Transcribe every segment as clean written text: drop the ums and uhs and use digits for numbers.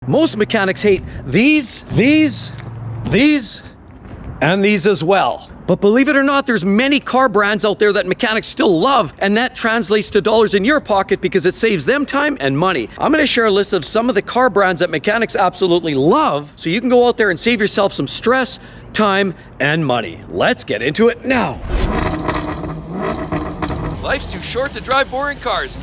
Most mechanics hate these, and these as well. But believe it or not, there's many car brands out there that mechanics still love, and that translates to dollars in your pocket because it saves them time and money. I'm gonna share a list of some of the car brands that mechanics absolutely love, so you can go out there and save yourself some stress, time, and money. Let's get into it now. Life's too short to drive boring cars.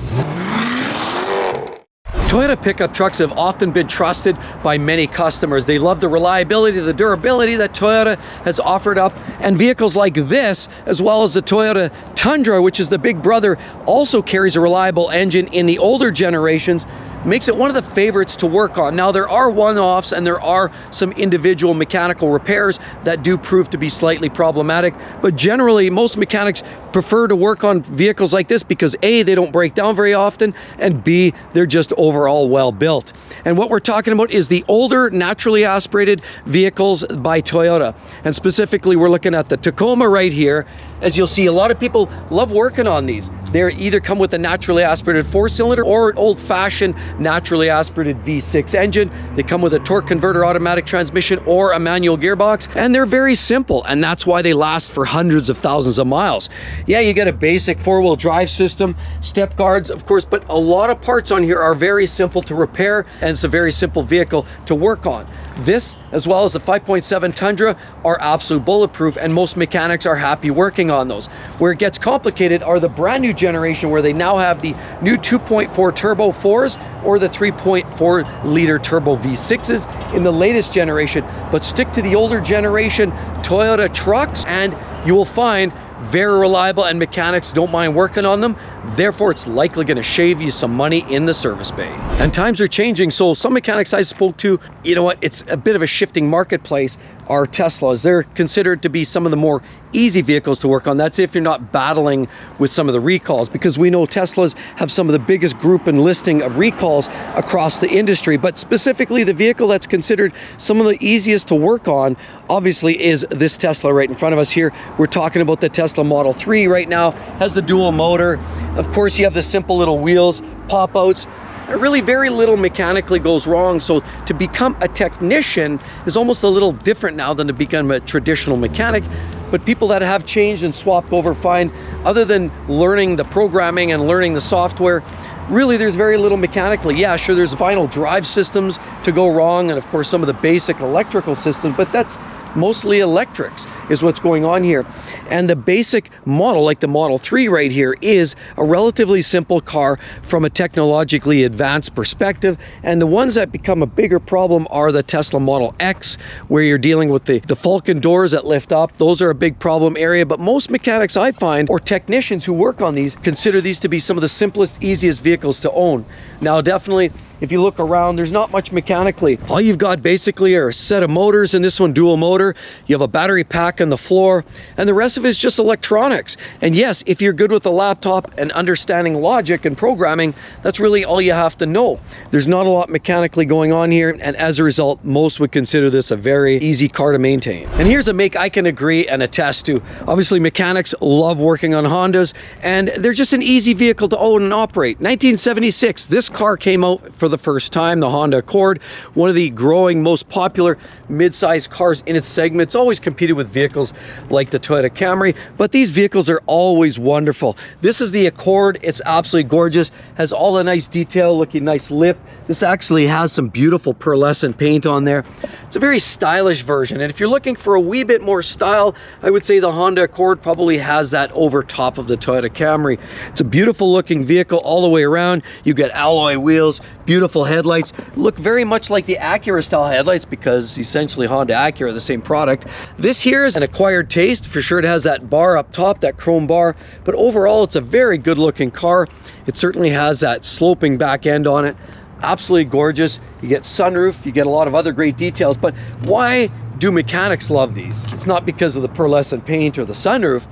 Toyota pickup trucks have often been trusted by many customers. They love the reliability, the durability that Toyota has offered up, and vehicles like this, as well as the Toyota Tundra, which is the big brother, also carries a reliable engine in the older generations, makes it one of the favorites to work on. Now, there are one-offs and there are some individual mechanical repairs that do prove to be slightly problematic, but generally most mechanics prefer to work on vehicles like this because A, they don't break down very often, and B, they're just overall well built. And what we're talking about is the older naturally aspirated vehicles by Toyota, and specifically we're looking at the Tacoma right here. As you'll see, a lot of people love working on these. They either come with a naturally aspirated 4-cylinder or an old-fashioned naturally aspirated V6 engine. They come with a torque converter automatic transmission or a manual gearbox, and they're very simple, and that's why they last for hundreds of thousands of miles. Yeah, you get a basic 4-wheel drive system, step guards, of course, but a lot of parts on here are very simple to repair, and it's a very simple vehicle to work on. This, as well as the 5.7 Tundra, are absolute bulletproof, and most mechanics are happy working on those. Where it gets complicated are the brand new generation, where they now have the new 2.4 turbo 4s or the 3.4 liter turbo V6s in the latest generation. But stick to the older generation Toyota trucks and you will find very reliable, and mechanics don't mind working on them. Therefore, it's likely going to shave you some money in the service bay. And times are changing, so some mechanics I spoke to, you know what, it's a bit of a shifting marketplace, are Teslas. They're considered to be some of the more easy vehicles to work on. That's if you're not battling with some of the recalls, because we know Teslas have some of the biggest group and listing of recalls across the industry. But specifically, the vehicle that's considered some of the easiest to work on, obviously, is this Tesla right in front of us here. We're talking about the Tesla Model 3 right now. Has the dual motor. Of course, you have the simple little wheels, pop-outs. Really very little mechanically goes wrong, so to become a technician is almost a little different now than to become a traditional mechanic. But people that have changed and swapped over find, other than learning the programming and learning the software, really there's very little mechanically. Yeah, sure, there's vinyl drive systems to go wrong, and of course some of the basic electrical systems, but that's mostly electrics is what's going on here. And the basic model, like the Model 3 right here, is a relatively simple car from a technologically advanced perspective. And the ones that become a bigger problem are the Tesla Model X, where you're dealing with the Falcon doors that lift up. Those are a big problem area, but most mechanics I find, or technicians who work on these, consider these to be some of the simplest, easiest vehicles to own. Now, definitely, if you look around, there's not much mechanically. All you've got basically are a set of motors, and this one dual motor. You have a battery pack on the floor, and the rest of it is just electronics. And yes, if you're good with the laptop and understanding logic and programming, that's really all you have to know. There's not a lot mechanically going on here, and as a result, most would consider this a very easy car to maintain. And here's a make I can agree and attest to. Obviously, mechanics love working on Hondas, and they're just an easy vehicle to own and operate. 1976, this car came out for the first time, the Honda Accord, one of the growing, most popular mid-sized cars in its segment. It's always competed with vehicles like the Toyota Camry, but these vehicles are always wonderful. This is the Accord. It's absolutely gorgeous, has all the nice detail, looking nice lip. This actually has some beautiful pearlescent paint on there. It's a very stylish version, and if you're looking for a wee bit more style, I would say the Honda Accord probably has that over top of the Toyota Camry. It's a beautiful looking vehicle all the way around. You get alloy wheels, beautiful headlights, look very much like the Acura style headlights, because essentially Honda Acura are the same product. This here is an acquired taste. For sure it has that bar up top, that chrome bar, but overall it's a very good looking car. It certainly has that sloping back end on it. Absolutely gorgeous. You get sunroof, you get a lot of other great details, but why do mechanics love these? It's not because of the pearlescent paint or the sunroof.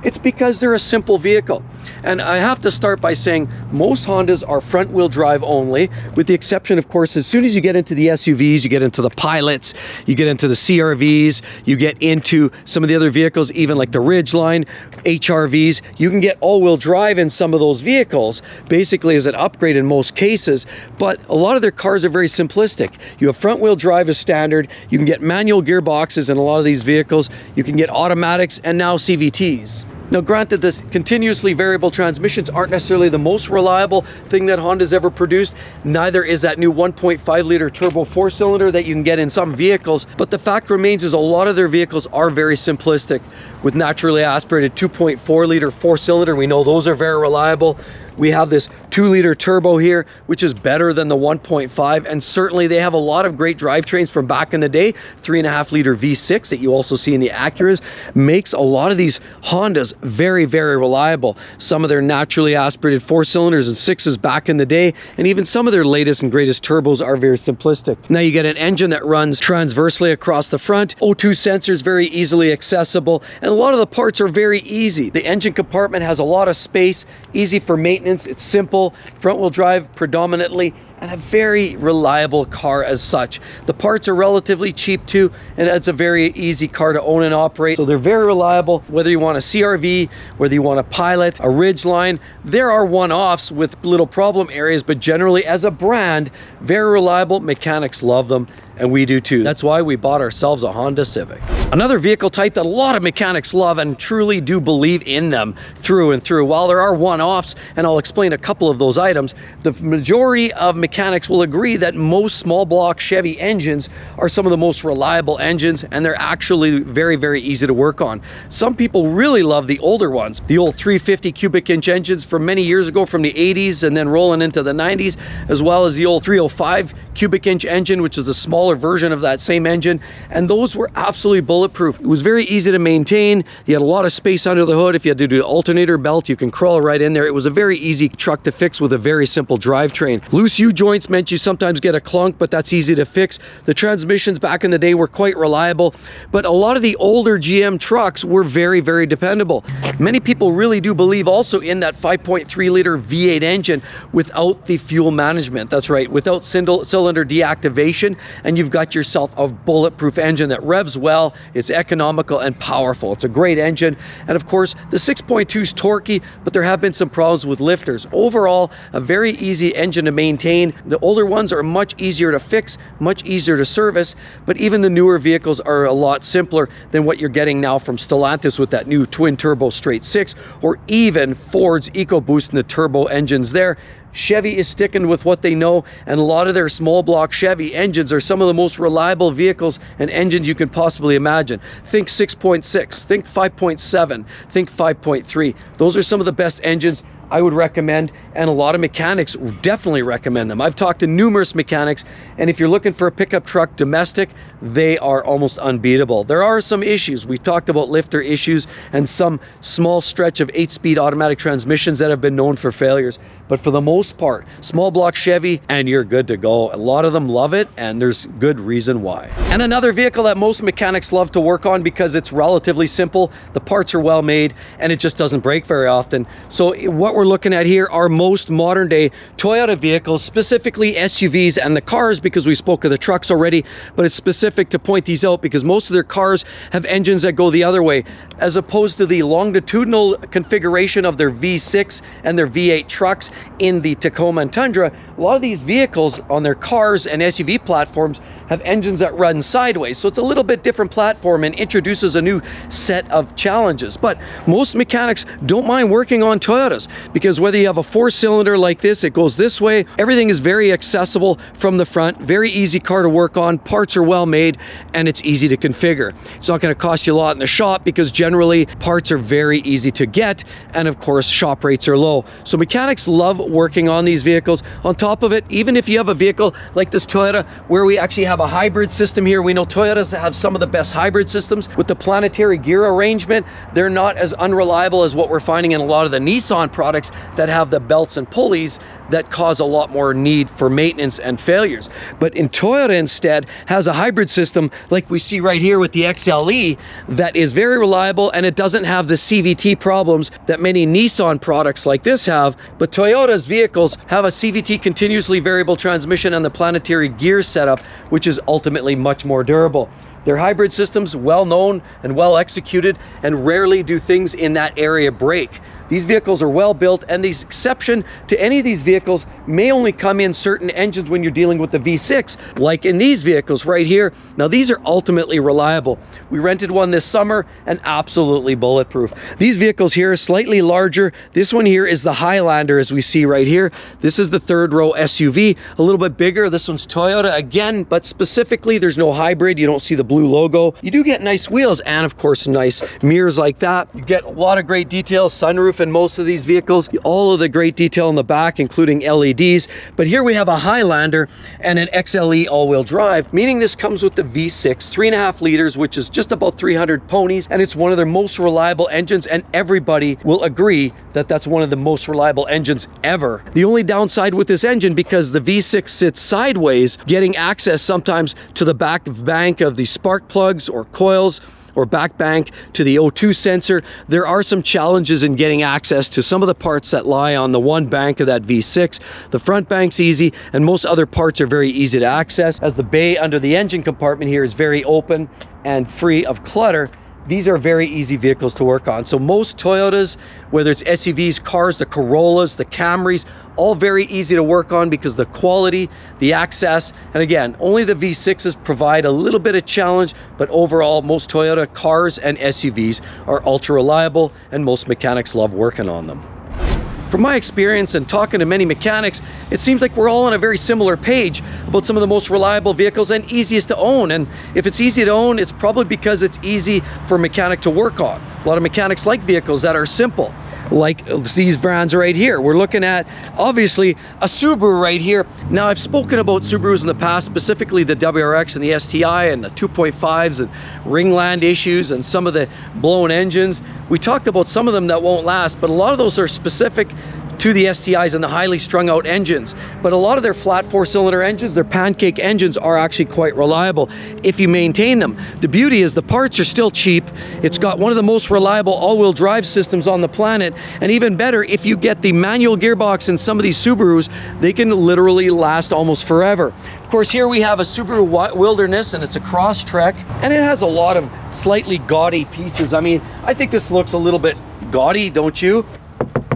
It's because they're a simple vehicle. And I have to start by saying most Hondas are front wheel drive only, with the exception, of course, as soon as you get into the SUVs, you get into the Pilots, you get into the CRVs, you get into some of the other vehicles, even like the Ridgeline, HRVs, you can get all-wheel drive in some of those vehicles, basically as an upgrade in most cases, but a lot of their cars are very simplistic. You have front wheel drive as standard, you can get manual gearboxes in a lot of these vehicles, you can get automatics, and now CVTs. Now granted, the continuously variable transmissions aren't necessarily the most reliable thing that Honda's ever produced. Neither is that new 1.5 liter turbo 4-cylinder that you can get in some vehicles. But the fact remains is a lot of their vehicles are very simplistic. With naturally aspirated 2.4 liter 4-cylinder, we know those are very reliable. We have this 2 liter turbo here, which is better than the 1.5, and certainly they have a lot of great drivetrains from back in the day. 3.5 liter V6 that you also see in the Acuras makes a lot of these Hondas very, very reliable. Some of their naturally aspirated 4-cylinders and 6s back in the day, and even some of their latest and greatest turbos are very simplistic. Now you get an engine that runs transversely across the front, O2 sensors very easily accessible, and a lot of the parts are very easy. The engine compartment has a lot of space, easy for maintenance, it's simple, front wheel drive predominantly, and a very reliable car as such. The parts are relatively cheap too, and it's a very easy car to own and operate. So they're very reliable, whether you want a CRV, whether you want a Pilot, a Ridgeline. There are one-offs with little problem areas, but generally as a brand, very reliable. Mechanics love them, and we do too. That's why we bought ourselves a Honda Civic. Another vehicle type that a lot of mechanics love and truly do believe in them through and through. While there are one-offs, and I'll explain a couple of those items, the majority of mechanics will agree that most small block Chevy engines are some of the most reliable engines, and they're actually very, very easy to work on. Some people really love the older ones, the old 350 cubic inch engines from many years ago from the 80s and then rolling into the 90s, as well as the old 305 cubic inch engine, which is a smaller version of that same engine, and those were absolutely bulletproof. It was very easy to maintain. You had a lot of space under the hood. If you had to do the alternator belt, you can crawl right in there. It was a very easy truck to fix with a very simple drivetrain. Loose U-joints meant you sometimes get a clunk, but that's easy to fix. The transmissions back in the day were quite reliable, but a lot of the older GM trucks were very, very dependable. Many people really do believe also in that 5.3 liter V8 engine without the fuel management. That's right, without cylinder deactivation, and you've got yourself a bulletproof engine that revs well, it's economical and powerful. It's a great engine, and of course the 6.2 is torquey, but there have been some problems with lifters. Overall, a very easy engine to maintain. The older ones are much easier to fix, much easier to service, but even the newer vehicles are a lot simpler than what you're getting now from Stellantis with that new twin turbo straight six, or even Ford's EcoBoost and the turbo engines there. Chevy is sticking with what they know, and a lot of their small block Chevy engines are some of the most reliable vehicles and engines you can possibly imagine. Think 6.6, think 5.7, think 5.3. Those are some of the best engines I would recommend, and a lot of mechanics definitely recommend them. I've talked to numerous mechanics, and if you're looking for a pickup truck domestic, they are almost unbeatable. There are some issues. We've talked about lifter issues and some small stretch of 8-speed automatic transmissions that have been known for failures. But for the most part, small block Chevy, and you're good to go. A lot of them love it, and there's good reason why. And another vehicle that most mechanics love to work on because it's relatively simple, the parts are well made, and it just doesn't break very often. So what we're looking at here are most modern day Toyota vehicles, specifically SUVs and the cars, because we spoke of the trucks already, but it's specific to point these out because most of their cars have engines that go the other way, as opposed to the longitudinal configuration of their V6 and their V8 trucks in the Tacoma and Tundra. A lot of these vehicles on their cars and SUV platforms have engines that run sideways, so it's a little bit different platform and introduces a new set of challenges. But most mechanics don't mind working on Toyotas, because whether you have a 4-cylinder like this, it goes this way, everything is very accessible from the front, very easy car to work on, parts are well made, and it's easy to configure. It's not going to cost you a lot in the shop because generally parts are very easy to get, and of course shop rates are low. So mechanics love working on these vehicles. On top of it, even if you have a vehicle like this Toyota where we actually have a hybrid system here, we know Toyotas have some of the best hybrid systems with the planetary gear arrangement. They're not as unreliable as what we're finding in a lot of the Nissan products that have the belts and pulleys. that cause a lot more need for maintenance and failures. But in Toyota instead has a hybrid system like we see right here with the XLE that is very reliable, and it doesn't have the CVT problems that many Nissan products like this have. But Toyota's vehicles have a CVT, continuously variable transmission, and the planetary gear setup, which is ultimately much more durable. Their hybrid systems, well known and well executed, and rarely do things in that area break. These vehicles are well built, and the exception to any of these vehicles may only come in certain engines when you're dealing with the V6, like in these vehicles right here. Now these are ultimately reliable. We rented one this summer and absolutely bulletproof. These vehicles here are slightly larger. This one here is the Highlander, as we see right here. This is the third row SUV, a little bit bigger. This one's Toyota again, but specifically there's no hybrid. You don't see the blue logo. You do get nice wheels and of course nice mirrors like that. You get a lot of great details, sunroof in most of these vehicles, all of the great detail in the back, including LEDs. But here we have a Highlander and an XLE all-wheel drive, meaning this comes with the V6, 3.5 liters, which is just about 300 ponies, and it's one of their most reliable engines, and everybody will agree that that's one of the most reliable engines ever. The only downside with this engine, because the V6 sits sideways, getting access sometimes to the back bank of the spark plugs or coils, or back bank to the O2 sensor, there are some challenges in getting access to some of the parts that lie on the one bank of that V6. The front bank's easy, and most other parts are very easy to access, as the bay under the engine compartment here is very open and free of clutter. These are very easy vehicles to work on. So most Toyotas, whether it's SUVs, cars, the Corollas, the Camrys, all very easy to work on because the quality, the access, and again, only the V6s provide a little bit of challenge, but overall, most Toyota cars and SUVs are ultra reliable, and most mechanics love working on them. From my experience and talking to many mechanics, it seems like we're all on a very similar page about some of the most reliable vehicles and easiest to own. And if it's easy to own, it's probably because it's easy for a mechanic to work on. A lot of mechanics like vehicles that are simple, like these brands right here. We're looking at, obviously, a Subaru right here. Now, I've spoken about Subarus in the past, specifically the WRX and the STI and the 2.5s and ringland issues and some of the blown engines. We talked about some of them that won't last, but a lot of those are specific to the STIs and the highly strung out engines. But a lot of their flat 4-cylinder engines, their pancake engines, are actually quite reliable if you maintain them. The beauty is the parts are still cheap. It's got one of the most reliable all-wheel drive systems on the planet, and even better, if you get the manual gearbox in some of these Subarus, they can literally last almost forever. Of course, here we have a Subaru Wilderness, and it's a Crosstrek, and it has a lot of slightly gaudy pieces. I mean, I think this looks a little bit gaudy, don't you?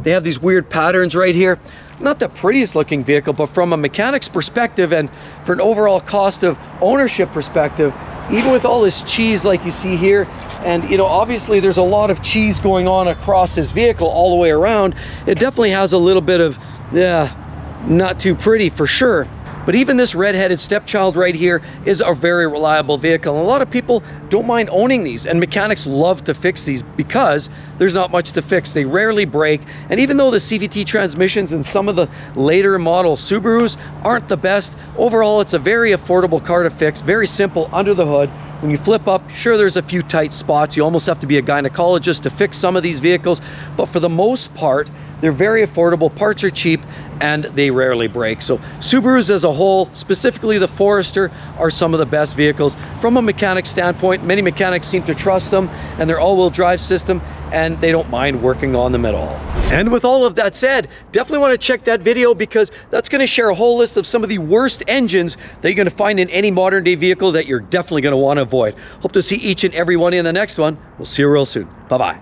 They have these weird patterns right here. Not the prettiest looking vehicle, but from a mechanic's perspective and for an overall cost of ownership perspective, even with all this cheese like you see here, and you know, obviously there's a lot of cheese going on across this vehicle all the way around, it definitely has a little bit of, not too pretty for sure. But even this red-headed stepchild right here is a very reliable vehicle. And a lot of people don't mind owning these, and mechanics love to fix these because there's not much to fix. They rarely break. And even though the CVT transmissions in some of the later model Subarus aren't the best, overall it's a very affordable car to fix, very simple under the hood. When you flip up, sure, there's a few tight spots. You almost have to be a gynecologist to fix some of these vehicles, but for the most part, they're very affordable, parts are cheap, and they rarely break. So Subarus as a whole, specifically the Forester, are some of the best vehicles. From a mechanic standpoint, many mechanics seem to trust them and their all-wheel drive system, and they don't mind working on them at all. And with all of that said, definitely want to check that video, because that's going to share a whole list of some of the worst engines that you're going to find in any modern day vehicle that you're definitely going to want to avoid. Hope to see each and every one in the next one. We'll see you real soon. Bye-bye.